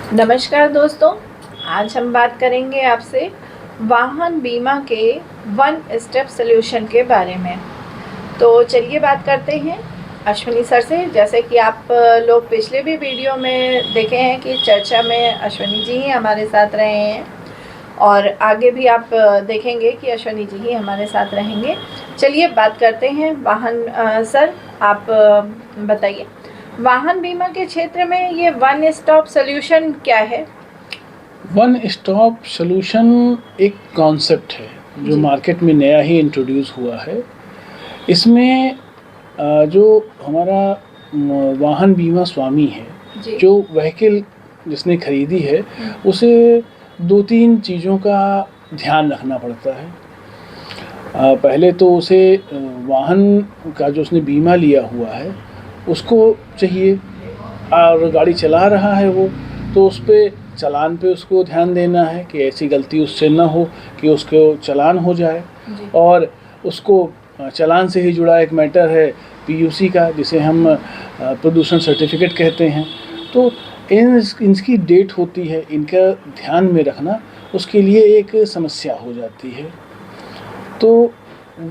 नमस्कार दोस्तों, आज हम बात करेंगे आपसे वाहन बीमा के वन स्टेप सॉल्यूशन के बारे में। तो चलिए बात करते हैं अश्विनी सर से। जैसे कि आप लोग पिछले भी वीडियो में देखे हैं कि चर्चा में अश्विनी जी ही हमारे साथ रहे हैं और आगे भी आप देखेंगे कि अश्विनी जी ही हमारे साथ रहेंगे। चलिए बात करते हैं वाहन सर, आप बताइए वाहन बीमा के क्षेत्र में ये वन स्टॉप सॉल्यूशन क्या है? वन स्टॉप सॉल्यूशन एक कॉन्सेप्ट है जो जी। मार्केट में नया ही इंट्रोड्यूस हुआ है। इसमें जो हमारा वाहन बीमा स्वामी है, जी। जो व्हीकल जिसने खरीदी है, उसे 2-3 चीज़ों का ध्यान रखना पड़ता है। पहले तो उसे वाहन का जो उसने बीमा लिया हुआ है उसको चाहिए, और गाड़ी चला रहा है वो, तो उस पे चालान पे उसको ध्यान देना है कि ऐसी गलती उससे ना हो कि उसको चालान हो जाए। जी। और उसको चालान से ही जुड़ा एक मैटर है पीयूसी का, जिसे हम प्रदूषण सर्टिफिकेट कहते हैं। तो इनकी डेट होती है, इनका ध्यान में रखना उसके लिए एक समस्या हो जाती है। तो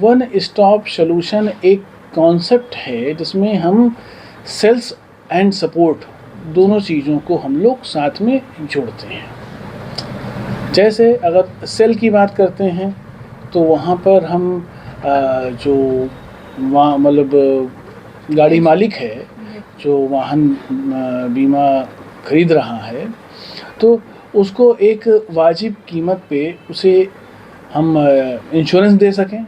वन स्टॉप सॉल्यूशन एक कॉन्सेप्ट है जिसमें हम सेल्स एंड सपोर्ट दोनों चीज़ों को हम लोग साथ में जोड़ते हैं। जैसे अगर सेल की बात करते हैं तो वहाँ पर हम जो मतलब गाड़ी मालिक है जो वाहन बीमा खरीद रहा है, तो उसको एक वाजिब कीमत पे उसे हम इंश्योरेंस दे सकें।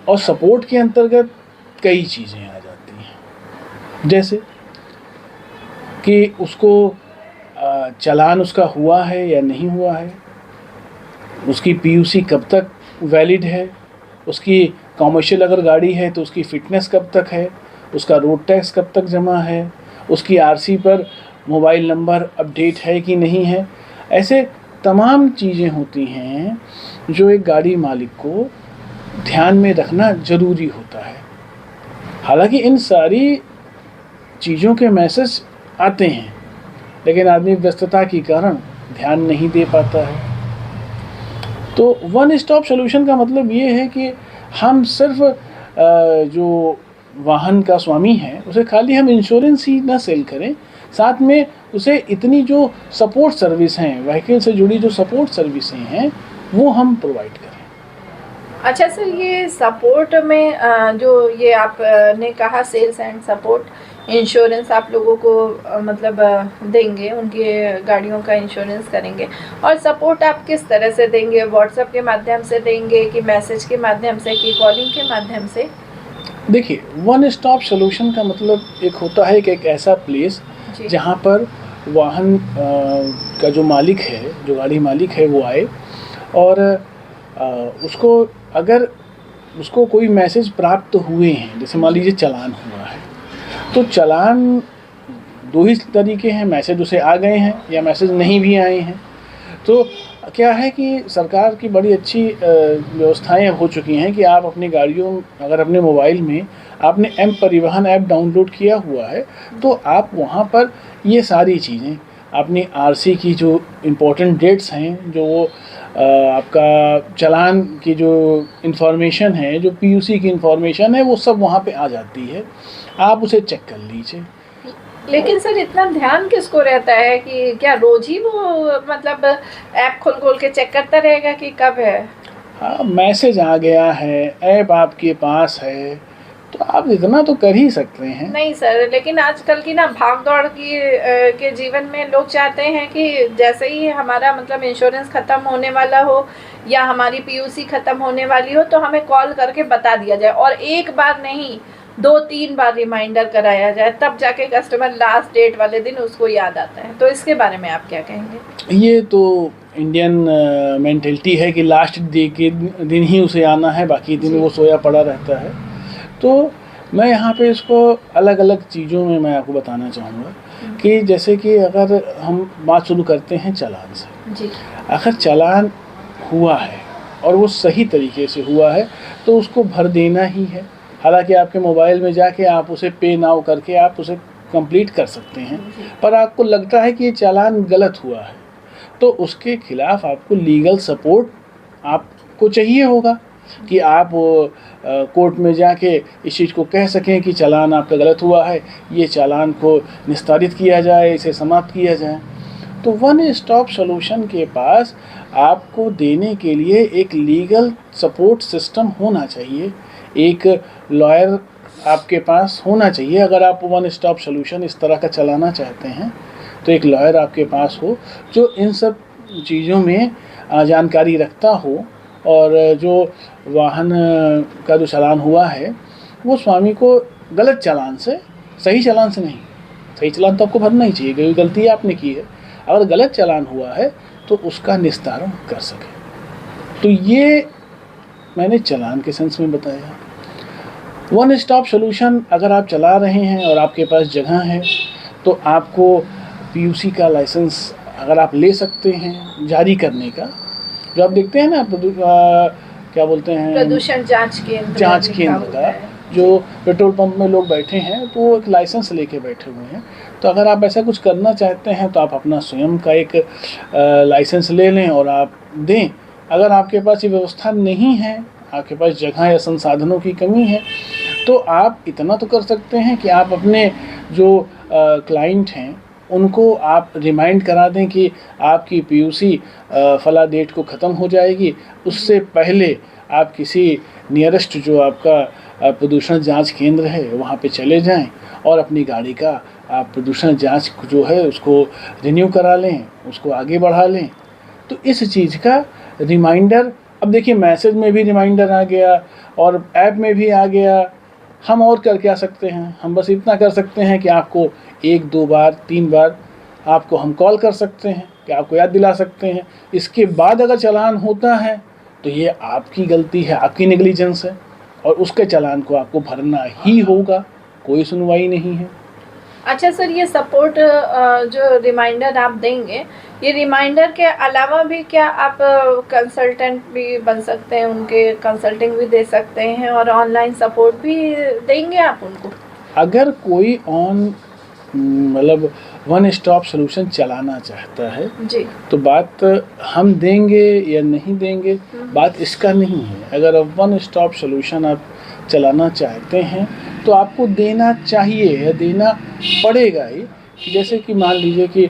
और सपोर्ट के अंतर्गत कई चीज़ें आ जाती हैं, जैसे कि उसको चालान उसका हुआ है या नहीं हुआ है, उसकी पीयूसी कब तक वैलिड है, उसकी कॉमर्शियल अगर गाड़ी है तो उसकी फ़िटनेस कब तक है, उसका रोड टैक्स कब तक जमा है, उसकी आरसी पर मोबाइल नंबर अपडेट है कि नहीं है। ऐसे तमाम चीज़ें होती हैं जो एक गाड़ी मालिक को ध्यान में रखना ज़रूरी होता है। हालांकि इन सारी चीज़ों के मैसेज आते हैं, लेकिन आदमी व्यस्तता के कारण ध्यान नहीं दे पाता है। तो वन स्टॉप सॉल्यूशन का मतलब ये है कि हम सिर्फ जो वाहन का स्वामी है उसे खाली हम इंश्योरेंस ही ना सेल करें, साथ में उसे इतनी जो सपोर्ट सर्विस हैं, व्हीकल से जुड़ी जो सपोर्ट सर्विसें हैं, वो हम प्रोवाइड करें। अच्छा सर, ये सपोर्ट में जो ये आपने कहा सेल्स एंड सपोर्ट इंश्योरेंस आप लोगों को मतलब देंगे, उनकी गाड़ियों का इंश्योरेंस करेंगे, और सपोर्ट आप किस तरह से देंगे? व्हाट्सएप के माध्यम से देंगे कि मैसेज के माध्यम से कि कॉलिंग के माध्यम से? देखिए, वन स्टॉप सॉल्यूशन का मतलब एक होता है कि एक ऐसा प्लेस जहाँ पर वाहन का जो मालिक है, जो गाड़ी मालिक है, वो आए और उसको अगर उसको कोई मैसेज प्राप्त हुए हैं, जैसे मान लीजिए चालान हुआ है, तो चालान दो ही तरीके हैं, मैसेज उसे आ गए हैं या मैसेज नहीं भी आए हैं। तो क्या है कि सरकार की बड़ी अच्छी व्यवस्थाएं हो चुकी हैं कि आप अपनी गाड़ियों, अगर अपने मोबाइल में आपने एम परिवहन ऐप डाउनलोड किया हुआ है, तो आप वहाँ पर ये सारी चीज़ें अपनी आरसी की जो इम्पोर्टेंट डेट्स हैं, जो आपका चालान की जो इन्फॉर्मेशन है, जो पीयूसी की इन्फॉर्मेशन है, वो सब वहाँ पे आ जाती है। आप उसे चेक कर लीजिए। लेकिन सर इतना ध्यान किसको रहता है कि क्या रोज ही वो मतलब ऐप खोल खोल के चेक करता रहेगा कि कब है? हाँ, मैसेज आ गया है, ऐप आपके पास है, तो आप इतना तो कर ही सकते हैं। नहीं सर, लेकिन आजकल की ना भाग दौड़ की के जीवन में लोग चाहते हैं कि जैसे ही हमारा मतलब इंश्योरेंस ख़त्म होने वाला हो या हमारी पीयूसी ख़त्म होने वाली हो तो हमें कॉल करके बता दिया जाए, और एक बार नहीं 2-3 बार रिमाइंडर कराया जाए, तब जाके कस्टमर लास्ट डेट वाले दिन उसको याद आता है। तो इसके बारे में आप क्या कहेंगे? ये तो इंडियन मेंटेलिटी है कि लास्ट डे के दिन ही उसे आना है, बाकी दिन वो सोया पड़ा रहता है। तो मैं यहाँ पे इसको अलग अलग चीज़ों में मैं आपको बताना चाहूँगा कि जैसे कि अगर हम बात शुरू करते हैं चालान से, जी। अगर चालान हुआ है और वो सही तरीके से हुआ है तो उसको भर देना ही है। हालांकि आपके मोबाइल में जाके आप उसे पे नाउ करके आप उसे कंप्लीट कर सकते हैं, जी। पर आपको लगता है कि ये चालान गलत हुआ है, तो उसके खिलाफ आपको लीगल सपोर्ट आपको चाहिए होगा कि आप कोर्ट में जाके इस चीज़ को कह सकें कि चालान आपका गलत हुआ है, ये चालान को निस्तारित किया जाए, इसे समाप्त किया जाए। तो वन स्टॉप सॉल्यूशन के पास आपको देने के लिए एक लीगल सपोर्ट सिस्टम होना चाहिए, एक लॉयर आपके पास होना चाहिए। अगर आप वन स्टॉप सॉल्यूशन इस तरह का चलाना चाहते हैं तो एक लॉयर आपके पास हो जो इन सब चीज़ों में जानकारी रखता हो, और जो वाहन का जो चालान हुआ है वो स्वामी को गलत चालान से, सही चालान से नहीं, सही चालान तो आपको भरना ही चाहिए क्योंकि गलती आपने की है, अगर गलत चालान हुआ है तो उसका निस्तारण कर सके। तो ये मैंने चालान के सेंस में बताया। वन स्टॉप सॉल्यूशन अगर आप चला रहे हैं और आपके पास जगह है तो आपको पीयूसी का लाइसेंस अगर आप ले सकते हैं जारी करने का, जो आप देखते हैं ना क्या बोलते हैं, प्रदूषण जांच केंद्र का जो पेट्रोल पंप में लोग बैठे हैं तो वो एक लाइसेंस लेके बैठे हुए हैं। तो अगर आप ऐसा कुछ करना चाहते हैं तो आप अपना स्वयं का एक लाइसेंस ले लें और आप दें। अगर आपके पास ये व्यवस्था नहीं है, आपके पास जगह या संसाधनों की कमी है, तो आप इतना तो कर सकते हैं कि आप अपने जो क्लाइंट हैं उनको आप रिमाइंड करा दें कि आपकी पीयूसी फला डेट को ख़त्म हो जाएगी, उससे पहले आप किसी नियरेस्ट जो आपका प्रदूषण जांच केंद्र है वहाँ पे चले जाएं और अपनी गाड़ी का आप प्रदूषण जांच जो है उसको रिन्यू करा लें, उसको आगे बढ़ा लें। तो इस चीज़ का रिमाइंडर, अब देखिए मैसेज में भी रिमाइंडर आ गया और ऐप में भी आ गया। हम और कर क्या सकते हैं, हम बस इतना कर सकते हैं कि आपको 1-2 बार 3 बार आपको हम कॉल कर सकते हैं कि आपको याद दिला सकते हैं। इसके बाद अगर चालान होता है तो ये आपकी गलती है, आपकी नेग्लिजेंस है और उसके चालान को आपको भरना ही होगा, कोई सुनवाई नहीं है। अच्छा सर, ये सपोर्ट जो रिमाइंडर आप देंगे, ये रिमाइंडर के अलावा भी क्या आप कंसल्टेंट भी बन सकते हैं, उनके कंसल्टिंग भी दे सकते हैं और ऑनलाइन सपोर्ट भी देंगे आप उनको? अगर कोई मतलब वन स्टॉप सॉल्यूशन चलाना चाहता है जी। तो बात हम देंगे या नहीं देंगे, बात इसका नहीं है। अगर आप वन स्टॉप सॉल्यूशन आप चलाना चाहते हैं तो आपको देना चाहिए या देना पड़ेगा ही। जैसे कि मान लीजिए कि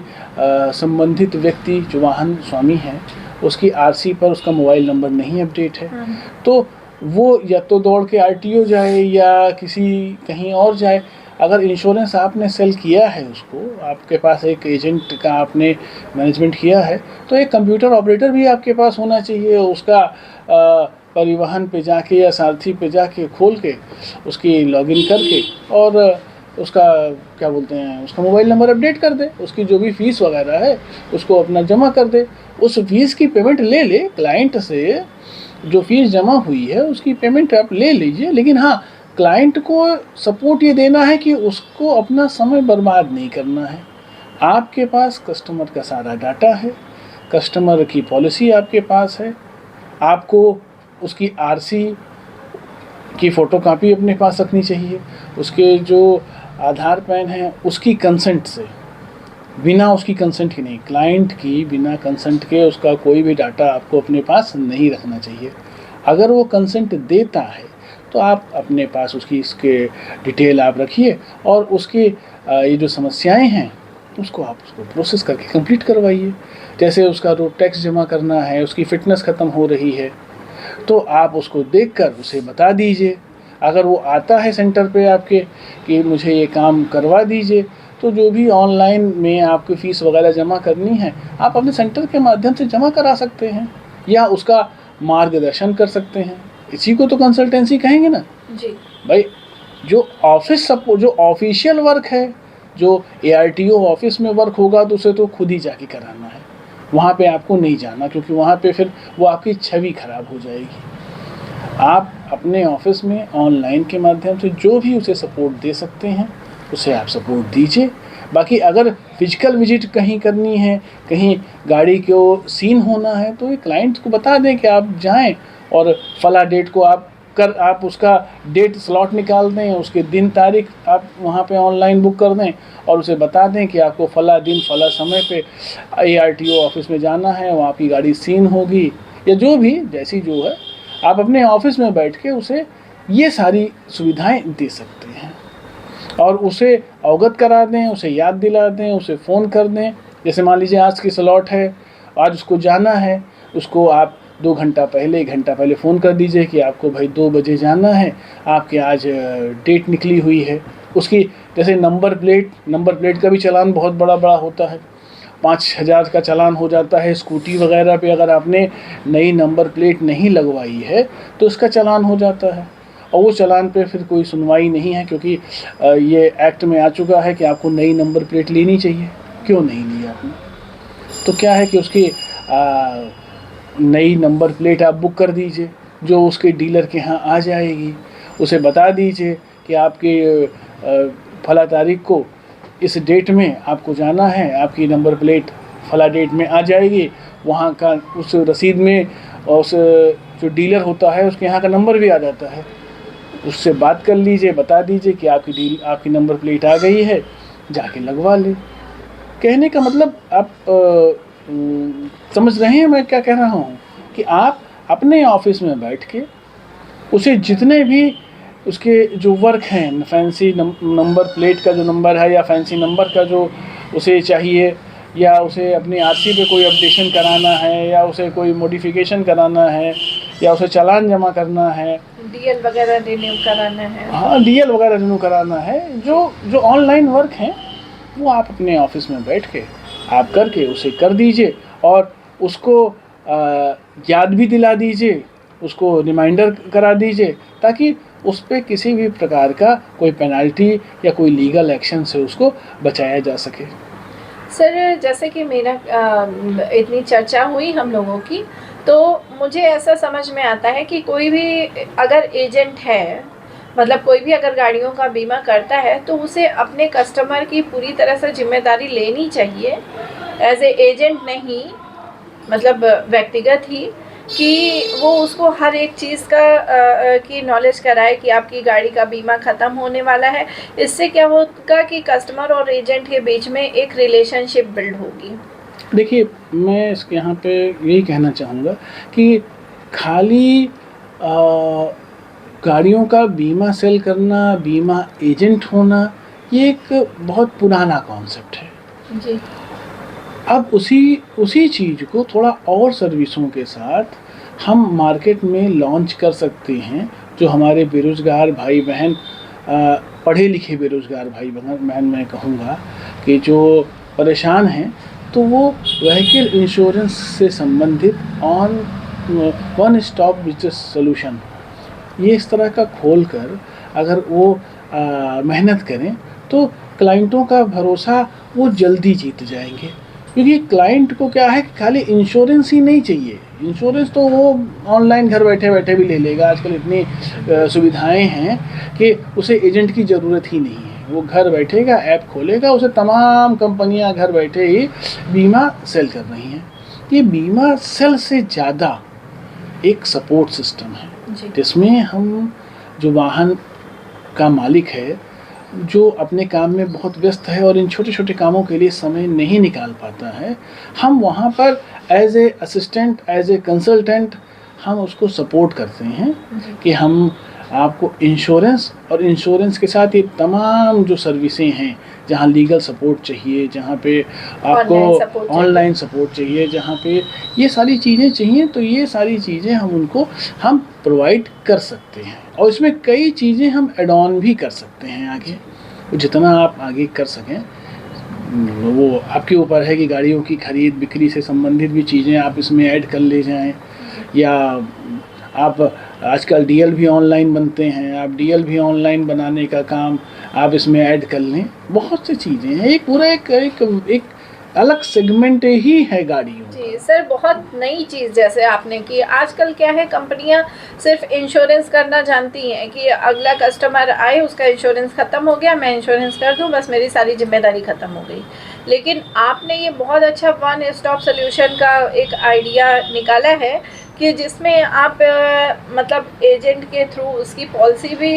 संबंधित व्यक्ति जो वाहन स्वामी है उसकी आरसी पर उसका मोबाइल नंबर नहीं अपडेट है, तो वो या तो दौड़ के आरटीओ जाए या किसी कहीं और जाए। अगर इंश्योरेंस आपने सेल किया है, उसको आपके पास एक एजेंट का आपने मैनेजमेंट किया है, तो एक कंप्यूटर ऑपरेटर भी आपके पास होना चाहिए। उसका परिवहन पे जाके या सारथी पे जाके खोल के उसकी लॉगिन करके और उसका क्या बोलते हैं, उसका मोबाइल नंबर अपडेट कर दे, उसकी जो भी फ़ीस वगैरह है उसको अपना जमा कर दे, उस फीस की पेमेंट ले ले क्लाइंट से। जो फीस जमा हुई है उसकी पेमेंट आप ले लीजिए, लेकिन हाँ क्लाइंट को सपोर्ट ये देना है कि उसको अपना समय बर्बाद नहीं करना है। आपके पास कस्टमर का सारा डाटा है, कस्टमर की पॉलिसी आपके पास है, आपको उसकी आरसी की फ़ोटोकॉपी अपने पास रखनी चाहिए, उसके जो आधार पैन है उसकी कंसेंट से, बिना उसकी कंसेंट के नहीं, क्लाइंट की बिना कंसेंट के उसका कोई भी डाटा आपको अपने पास नहीं रखना चाहिए। अगर वो कंसेंट देता है तो आप अपने पास उसकी इसके डिटेल आप रखिए और उसकी ये जो समस्याएं हैं उसको आप उसको प्रोसेस करके कंप्लीट करवाइए। जैसे उसका रोड टैक्स जमा करना है, उसकी फ़िटनेस ख़त्म हो रही है, तो आप उसको देखकर उसे बता दीजिए। अगर वो आता है सेंटर पे आपके कि मुझे ये काम करवा दीजिए, तो जो भी ऑनलाइन में आपकी फ़ीस वगैरह जमा करनी है आप अपने सेंटर के माध्यम से जमा करा सकते हैं या उसका मार्गदर्शन कर सकते हैं। इसी को तो कंसल्टेंसी कहेंगे ना जी भाई। जो ऑफिस सपोर्ट, जो ऑफिशियल वर्क है, जो ARTO ऑफिस में वर्क होगा तो उसे तो खुद ही जाके कराना है, वहाँ पे आपको नहीं जाना, क्योंकि वहाँ पे फिर वो आपकी छवि खराब हो जाएगी। आप अपने ऑफिस में ऑनलाइन के माध्यम से जो भी उसे सपोर्ट दे सकते हैं उसे आप सपोर्ट दीजिए। बाकी अगर फिजिकल विजिट कहीं करनी है, कहीं गाड़ी को सीन होना है, तो ये क्लाइंट को बता दें कि आप जाएं और फला डेट को आप आप उसका डेट स्लॉट निकाल दें, उसके दिन तारीख आप वहाँ पे ऑनलाइन बुक कर दें और उसे बता दें कि आपको फ़ला दिन फ़ला समय पे ARTO ऑफिस में जाना है, वहाँ आपकी गाड़ी सीन होगी या जो भी जैसी जो है, आप अपने ऑफिस में बैठ के उसे ये सारी सुविधाएं दे सकते हैं और उसे अवगत करा दें, उसे याद दिला दें, उसे फ़ोन कर दें। जैसे मान लीजिए आज की स्लॉट है, आज उसको जाना है, उसको आप 2 घंटा पहले 1 घंटा पहले फ़ोन कर दीजिए कि आपको भाई 2 बजे जाना है, आपके आज डेट निकली हुई है। उसकी जैसे नंबर प्लेट का भी चालान बहुत बड़ा होता है, 5,000 का चालान हो जाता है। स्कूटी वगैरह पे अगर आपने नई नंबर प्लेट नहीं लगवाई है तो इसका चालान हो जाता है और वो चालान पे फिर कोई सुनवाई नहीं है, क्योंकि ये एक्ट में आ चुका है कि आपको नई नंबर प्लेट लेनी चाहिए। क्यों नहीं ली आपने? तो क्या है कि उसकी नई नंबर प्लेट आप बुक कर दीजिए, जो उसके डीलर के यहाँ आ जाएगी। उसे बता दीजिए कि आपके फला तारीख को इस डेट में आपको जाना है, आपकी नंबर प्लेट फला डेट में आ जाएगी। वहाँ का उस रसीद में उस जो डीलर होता है उसके यहाँ का नंबर भी आ जाता है। उससे बात कर लीजिए, बता दीजिए कि आपकी नंबर प्लेट आ गई है, जाके लगवा ले। कहने का मतलब आप समझ रहे हैं मैं क्या कह रहा हूँ कि आप अपने ऑफिस में बैठ के उसे जितने भी उसके जो वर्क हैं, फैंसी नंबर प्लेट का जो नंबर है या फैंसी नंबर का जो उसे चाहिए, या उसे अपनी आरसी पे कोई अपडेशन कराना है, या उसे कोई मॉडिफिकेशन कराना है, या उसे चालान जमा करना है, डीएल वगैरह रिन्यू कराना है। हाँ, डीएल वगैरह रिन्यू कराना है, जो ऑनलाइन वर्क हैं वो आप अपने ऑफिस में बैठ के आप करके उसे कर दीजिए और उसको याद भी दिला दीजिए, उसको रिमाइंडर करा दीजिए, ताकि उस पर किसी भी प्रकार का कोई पेनल्टी या कोई लीगल एक्शन से उसको बचाया जा सके। सर, जैसे कि मेरा इतनी चर्चा हुई हम लोगों की, तो मुझे ऐसा समझ में आता है कि कोई भी अगर एजेंट है, मतलब कोई भी अगर गाड़ियों का बीमा करता है, तो उसे अपने कस्टमर की पूरी तरह से जिम्मेदारी लेनी चाहिए, एज ए एजेंट नहीं, मतलब व्यक्तिगत ही, कि वो उसको हर एक चीज़ की नॉलेज कराए कि आपकी गाड़ी का बीमा ख़त्म होने वाला है। इससे क्या होगा कि कस्टमर और एजेंट के बीच में एक रिलेशनशिप बिल्ड होगी। देखिए, मैं इसके यहाँ पे यही कहना चाहूँगा कि खाली गाड़ियों का बीमा सेल करना, बीमा एजेंट होना, ये एक बहुत पुराना कॉन्सेप्ट है जी। अब उसी चीज़ को थोड़ा और सर्विसों के साथ हम मार्केट में लॉन्च कर सकते हैं। जो हमारे बेरोज़गार भाई बहन, पढ़े लिखे बेरोज़गार भाई बहन मैं कहूँगा कि जो परेशान हैं, तो वो व्हीकल इंश्योरेंस से संबंधित वन स्टॉप बिजनेस सोल्यूशन, ये इस तरह का खोल कर अगर वो मेहनत करें तो क्लाइंटों का भरोसा वो जल्दी जीत जाएंगे। क्योंकि क्लाइंट को क्या है कि खाली इंश्योरेंस ही नहीं चाहिए, इंश्योरेंस तो वो ऑनलाइन घर बैठे बैठे भी ले लेगा। आजकल इतनी सुविधाएं हैं कि उसे एजेंट की ज़रूरत ही नहीं है। वो घर बैठेगा, ऐप खोलेगा, उसे तमाम कंपनियां घर बैठे ही बीमा सेल कर रही हैं। ये बीमा सेल से ज़्यादा एक सपोर्ट सिस्टम है, जिसमें हम जो वाहन का मालिक है, जो अपने काम में बहुत व्यस्त है और इन छोटे छोटे कामों के लिए समय नहीं निकाल पाता है, हम वहाँ पर as a assistant, as a consultant हम उसको सपोर्ट करते हैं कि हम आपको इंश्योरेंस और इंश्योरेंस के साथ ये तमाम जो सर्विसें हैं, जहाँ लीगल सपोर्ट चाहिए, जहाँ पे आपको ऑनलाइन सपोर्ट चाहिए, जहाँ पे ये सारी चीज़ें चाहिए, तो ये सारी चीज़ें हम प्रोवाइड कर सकते हैं। और इसमें कई चीज़ें हम एड ऑन भी कर सकते हैं आगे। जितना आप आगे कर सकें वो आपके ऊपर है कि गाड़ियों की खरीद बिक्री से संबंधित भी चीज़ें आप इसमें ऐड कर ले जाएं, या आप आजकल डीएल भी ऑनलाइन बनते हैं, आप डीएल भी ऑनलाइन बनाने का काम आप इसमें ऐड कर लें। बहुत सी चीज़ें हैं, एक पूरा एक अलग सेगमेंट ही है गाड़ियों। जी सर, बहुत नई चीज़ जैसे आपने की। आजकल क्या है, कंपनियां सिर्फ इंश्योरेंस करना जानती हैं कि अगला कस्टमर आए, उसका इंश्योरेंस ख़त्म हो गया, मैं इंश्योरेंस कर दूं, बस मेरी सारी जिम्मेदारी ख़त्म हो गई। लेकिन आपने ये बहुत अच्छा वन स्टॉप सोल्यूशन का एक आइडिया निकाला है कि जिसमें आप मतलब एजेंट के थ्रू उसकी पॉलिसी भी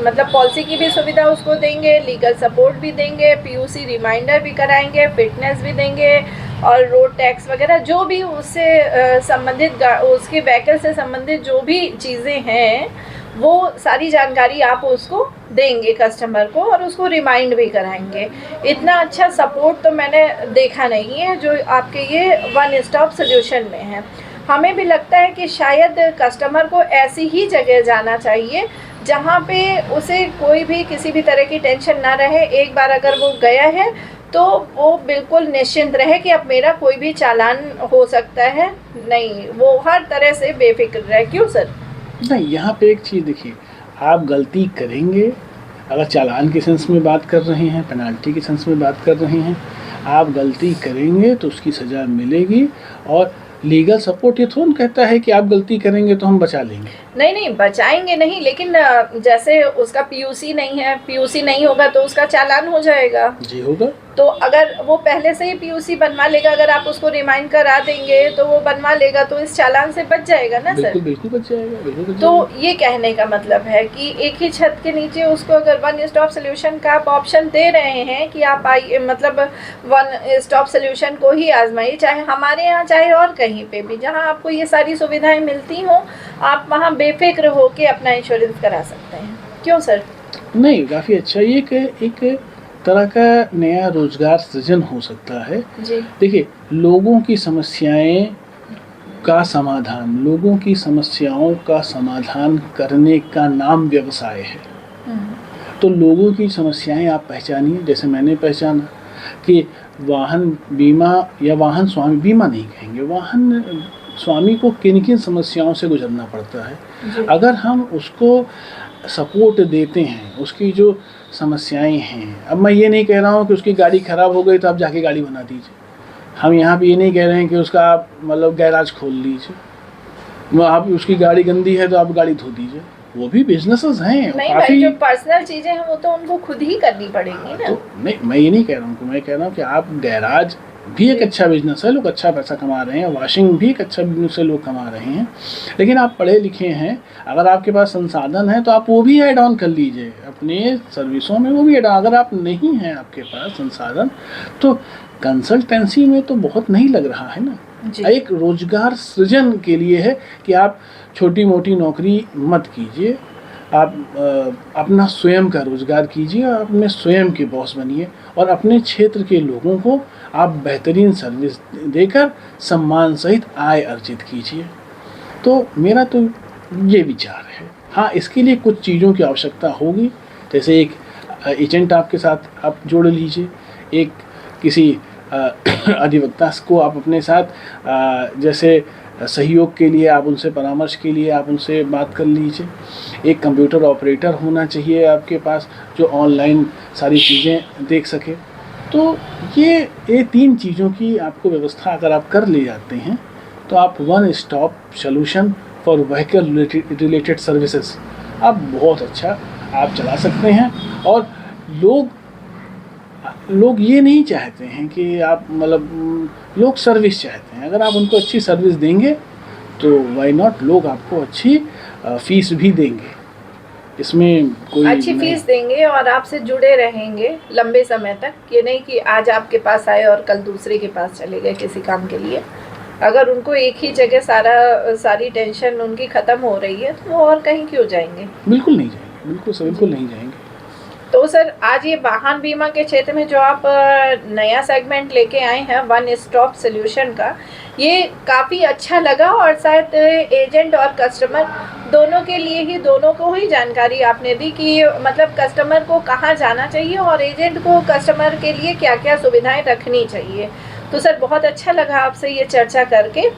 मतलब पॉलिसी की भी सुविधा उसको देंगे, लीगल सपोर्ट भी देंगे, पीयूसी रिमाइंडर भी कराएंगे, फिटनेस भी देंगे, और रोड टैक्स वगैरह जो भी उससे संबंधित उसके व्हीकल से संबंधित जो भी चीज़ें हैं वो सारी जानकारी आप उसको देंगे कस्टमर को, और उसको रिमाइंड भी कराएंगे। इतना अच्छा सपोर्ट तो मैंने देखा नहीं है जो आपके ये वन स्टॉप सोल्यूशन में है। हमें भी लगता है कि शायद कस्टमर को ऐसी ही जगह जाना चाहिए जहाँ पे उसे कोई भी किसी भी तरह की टेंशन ना रहे। एक बार अगर वो गया है तो वो बिल्कुल निश्चिंत रहे कि अब मेरा कोई भी चालान हो सकता है, नहीं, वो हर तरह से बेफिक्र रहे। क्यों सर? नहीं, यहाँ पे एक चीज़ देखिए, आप गलती करेंगे, अगर चालान के सेंस में बात कर रहे हैं, पेनाल्टी के सेंस में बात कर रहे हैं, आप गलती करेंगे तो उसकी सज़ा मिलेगी। और लीगल सपोर्ट ये थोड़ा कहता है कि आप गलती करेंगे तो हम बचा लेंगे। नहीं बचाएंगे नहीं, लेकिन जैसे उसका पीयूसी नहीं है, पीयूसी नहीं होगा तो उसका चालान हो जाएगा। जी होगा। तो अगर वो पहले से ही पीयूसी बनवा लेगा, अगर आप उसको रिमाइंड करा देंगे तो वो बनवा लेगा, तो इस चालान से बच जाएगा ना सर? बिल्कुल बच जाएगा, बिल्कुल बच तो जाएगा। ये कहने का मतलब है कि एक ही छत के नीचे उसको अगर वन स्टॉप सोल्यूशन का आप ऑप्शन दे रहे हैं कि आप आइए, मतलब वन स्टॉप सोल्यूशन को ही आजमाइए, चाहे हमारे यहाँ चाहे और कहीं पे भी, जहाँ आपको ये सारी सुविधाएं मिलती हों, आप वहाँ बेफिक्र हो के अपना इंश्योरेंस करा सकते हैं। क्यों सर? नहीं, काफ़ी अच्छा। ये एक तरह का नया रोजगार सृजन हो सकता है। जी। देखिए, लोगों की समस्याएं का समाधान, लोगों की समस्याओं का समाधान करने का नाम व्यवसाय है। तो लोगों की समस्याएं आप पहचानिए, जैसे मैंने पहचाना कि वाहन बीमा या वाहन स्वामी, बीमा नहीं कहेंगे, वाहन स्वामी को किन किन समस्याओं से गुजरना पड़ता है। अगर हम उसको सपोर्ट देते हैं, उसकी जो समस्याएं हैं, अब मैं ये नहीं कह रहा हूँ कि उसकी गाड़ी ख़राब हो गई तो आप जाके गाड़ी बना दीजिए, हम यहाँ पे ये नहीं कह रहे हैं कि उसका आप मतलब गैराज खोल लीजिए, आप उसकी गाड़ी गंदी है तो आप गाड़ी धो दीजिए, वो भी बिजनेसेस हैं। नहीं भाई, जो पर्सनल चीज़ें हैं वो तो उनको खुद ही करनी पड़ेंगी ना। तो नहीं, मैं ये नहीं कह रहा हूँ, मैं कह रहा हूँ कि आप गैराज भी एक अच्छा बिजनेस है, लोग अच्छा पैसा कमा रहे हैं, वॉशिंग भी एक अच्छा बिजनेस है, लोग कमा रहे हैं। लेकिन आप पढ़े लिखे हैं, अगर आपके पास संसाधन है तो आप वो भी ऐड ऑन कर लीजिए अपने सर्विसों में, वो भी ऐड ऑन। अगर आप नहीं हैं, आपके पास संसाधन, तो कंसल्टेंसी में तो बहुत नहीं लग रहा है ना। एक रोजगार सृजन के लिए है कि आप छोटी मोटी नौकरी मत कीजिए, आप अपना स्वयं का रोजगार कीजिए, अपने स्वयं के बॉस बनिए, और अपने क्षेत्र के लोगों को आप बेहतरीन सर्विस देकर सम्मान सहित आय अर्जित कीजिए। तो मेरा तो ये विचार है। हाँ, इसके लिए कुछ चीज़ों की आवश्यकता होगी, जैसे एक एजेंट आपके साथ आप जोड़ लीजिए, एक किसी अधिवक्ता को आप अपने साथ जैसे सहयोग के लिए आप उनसे, परामर्श के लिए आप उनसे बात कर लीजिए। एक कंप्यूटर ऑपरेटर होना चाहिए आपके पास जो ऑनलाइन सारी चीज़ें देख सके। तो ये 3 चीज़ों की आपको व्यवस्था अगर आप कर ले जाते हैं तो आप one stop solution for vehicle related services आप बहुत अच्छा आप चला सकते हैं। और लोग ये नहीं चाहते हैं कि आप मतलब, लोग सर्विस चाहते हैं। अगर आप उनको अच्छी सर्विस देंगे तो वाई नॉट, लोग आपको अच्छी फीस भी देंगे, इसमें कोई अच्छी फीस देंगे और आपसे जुड़े रहेंगे लंबे समय तक। ये नहीं कि आज आपके पास आए और कल दूसरे के पास चले गए किसी काम के लिए। अगर उनको एक ही जगह सारी टेंशन उनकी ख़त्म हो रही है तो वो और कहीं क्यों जाएंगे? बिल्कुल नहीं जाएंगे, बिल्कुल नहीं जाएंगे। तो सर, आज ये वाहन बीमा के क्षेत्र में जो आप नया सेगमेंट लेके आए हैं वन स्टॉप सोल्यूशन का, ये काफ़ी अच्छा लगा, और शायद एजेंट और कस्टमर दोनों के लिए ही, दोनों को ही जानकारी आपने दी कि मतलब कस्टमर को कहाँ जाना चाहिए और एजेंट को कस्टमर के लिए क्या क्या सुविधाएं रखनी चाहिए। तो सर, बहुत अच्छा लगा आपसे ये चर्चा करके।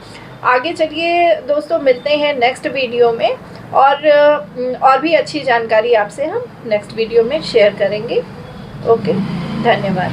आगे चलिए दोस्तों, मिलते हैं नेक्स्ट वीडियो में, और भी अच्छी जानकारी आपसे हम नेक्स्ट वीडियो में शेयर करेंगे। ओके, धन्यवाद।